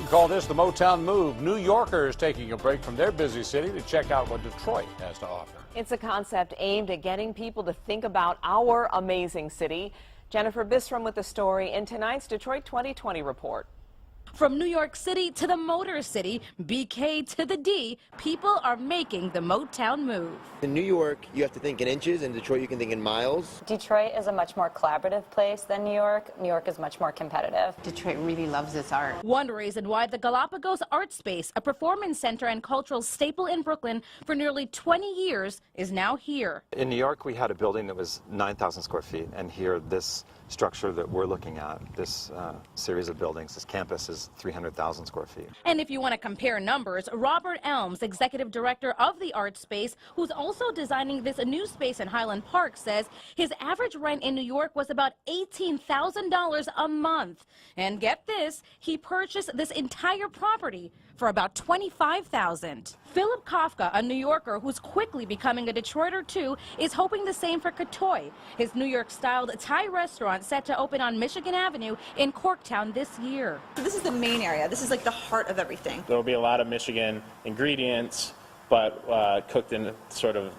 call this the Motown Move. New Yorkers taking a break from their busy city to check out what Detroit has to offer. It's a concept aimed at getting people to think about our amazing city. Jennifer Bisram with the story in tonight's Detroit 2020 report. From New York City to the Motor City, BK to the D, people are making the Motown move. In New York, you have to think in inches. In Detroit, you can think in miles. Detroit is a much more collaborative place than New York. New York is much more competitive. Detroit really loves its art. One reason why the Galapagos Art Space, a performance center and cultural staple in Brooklyn for nearly 20 years, is now here. In New York, we had a building that was 9,000 square feet, and here, this structure that we're looking at, this series of buildings, this campus is 300,000 square feet. And if you want to compare numbers, Robert Elms, executive director of the Art Space, who's also designing this new space in Highland Park, says his average rent in New York was about $18,000 a month. And get this, he purchased this entire property for about $25,000. Philip Kafka, a New Yorker who's quickly becoming a Detroiter too, is hoping the same for Katoy, his New York-styled Thai restaurant set to open on Michigan Avenue in Corktown this year. So this is the main area. This is like the heart of everything. There will be a lot of Michigan ingredients, but cooked in sort of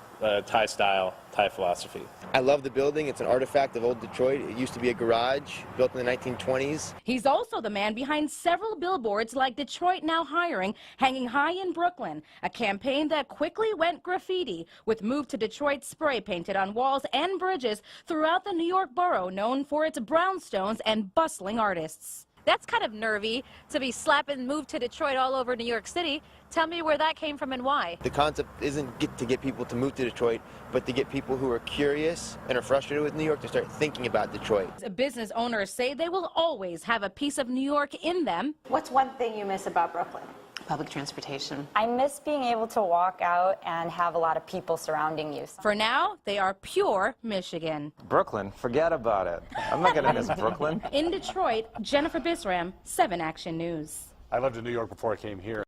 Thai-style, Thai philosophy. I love the building. It's an artifact of old Detroit. It used to be a garage built in the 1920s. He's also the man behind several billboards like Detroit Now Hiring, hanging high in Brooklyn, a campaign that quickly went graffiti, with Move to Detroit spray painted on walls and bridges throughout the New York borough, known for its brownstones and bustling artists. That's kind of nervy to be slapping Move to Detroit all over New York City. Tell me where that came from and why. The concept isn't to get people to move to Detroit, but to get people who are curious and are frustrated with New York to start thinking about Detroit. Business owners say they will always have a piece of New York in them. What's one thing you miss about Brooklyn? Public transportation. I miss being able to walk out and have a lot of people surrounding you. For now, they are pure Michigan. Brooklyn, forget about it. I'm not going to miss Brooklyn. In Detroit, Jennifer Bisram, 7 Action News. I lived in New York before I came here.